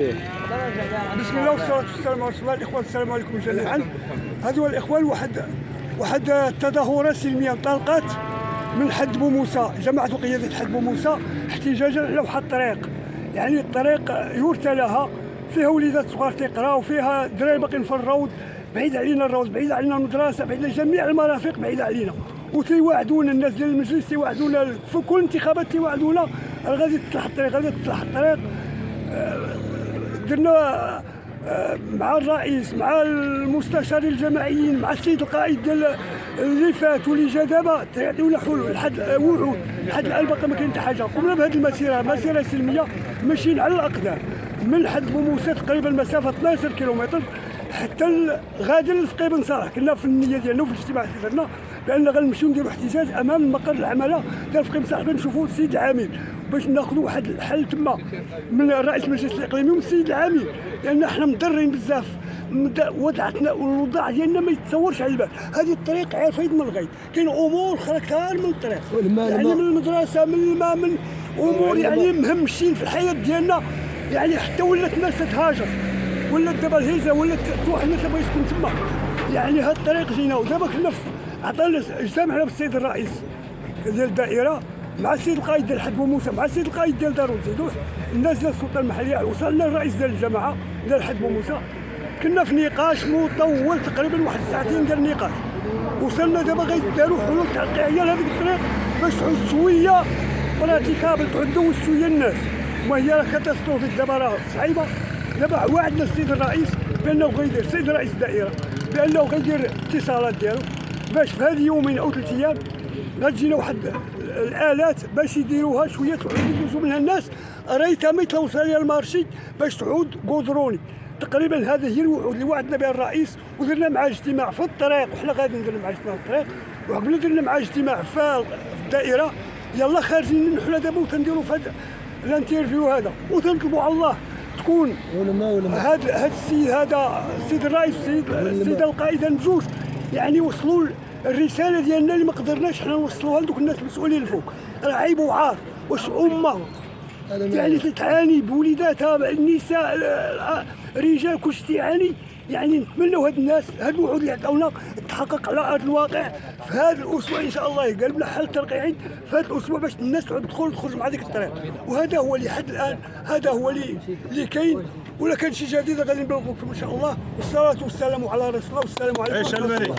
فيه. بسم الله والصلاة والسلام على رسول الله. الإخوان السلام عليكم جميعا. هذو الإخوان واحد التظاهرات سلمية انطلقت من حد بوموسى، جماعة قيادة حد بوموسى احتجاجا على واحد الطريق، يعني الطريق يرثى لها، فيها وليدات صغار تيقراو، فيها دراري باقيين في الروض، بعيد علينا الروض، بعيد علينا المدرسة، بعيد على جميع المرافق، بعيد علينا. وتيوعدونا الناس ديال المجلس، تيوعدونا في كل انتخابات تيوعدونا غادي تصلح الطريق، غادي تصلح الطريق. درنا مع الرئيس، مع المستشارين الجماعيين، مع السيد القائد ديال اللي فات واللي جا دابا، تيعطيونا حلول لحد وعود، لحد الان باقي ما كاين حتى حاجه. قمنا بهذه المسيره، مسيره سلميه ماشيين على الاقدام من حد بوموسى تقريبا مسافه 12 كيلومتر حتى غادي لفقي بن صالح. كنا في النيه ديالنا وفي الاجتماع اللي درنا بان غنمشيو نديرو احتجاج امام مقر العماله ديال فقي بن صالح، نشوفوا السيد العامل باش ناخذوا واحد الحل تما من رئيس المجلس الاقليمي ومن السيد العامل، لان حنا مضرين بزاف. وضعتنا والوضع ديالنا ما يتصورش على البال. هذه الطريق عارفه من الغيط، كاين امور اخرى كثار من الطريق، يعني من المدرسه، من الماء، من امور يعني مهمشين في الحياه ديالنا. يعني حتى ولات الناس تهاجر، ولات دابا الهيزه، ولات واحد الناس بغا يسكن تما. يعني هاد الطريق جينا ودابا كنا عطانا اجتمعنا بالسيد الرئيس ديال الدائره مع السيد القائد ديال حد بوموسى، مع السيد القائد ديال دار الزيدوح، الناس ديال السلطه المحليه. وصلنا للرئيس ديال الجماعه ديال حد بوموسى، كنا في نقاش مطول تقريبا واحد ساعتين ديال النقاش. وصلنا دابا غيداروا حلول تحقيقيه لهذيك الطريق باش تعود شويه براتيكابل، تعود دوز شويه الناس. وهي راه كاتاستروفيك دابا، راه صعيبه. دابا وعدنا السيد الرئيس بانه غيدير، السيد رئيس الدائره بانه غيدير الاتصالات ديالو باش في هذه يومين او 3 ايام غتجينا واحد الالات باش يديروها شويه تعود يدوزوا منها الناس ريتها ما يتلوث عليها المارشي باش تعود قدروني. تقريبا هذه هي الوعود اللي وعدنا بها الرئيس. ودرنا معاه اجتماع في الطريق، وحنا غادي ندير معاه اجتماع في الطريق، وقبل درنا معاه اجتماع في الدائره. يلا خارجين حنا دابا وتنديروا في هذا الانترفيو هذا وتنطلبوا على الله تكون هذا السيد، هذا السيد الرئيس، السيد القائد بجوج يعني وصلوا الرساله ديالنا اللي ما قدرناش حنا نوصلوها لدوك الناس المسؤولين الفوق. راه عيب وعار. واش امه يعني تتعاني بوليداتها، النساء، الرجال، كلشي تيعاني. يعني نتمنوا هاد الناس، هاد الوعود اللي عطاونا تحقق على ارض الواقع في هذا الاسبوع ان شاء الله. يقال لنا حل ترقيعي في هذا الاسبوع باش الناس تعود تخرج مع ديك الطريق. وهذا هو اللي حد الان، هذا هو اللي كاين. ولا كان شي جديد غادي نبلغوكم ان شاء الله. والصلاه والسلام على رسول الله، والسلام عليكم ورحمه الله.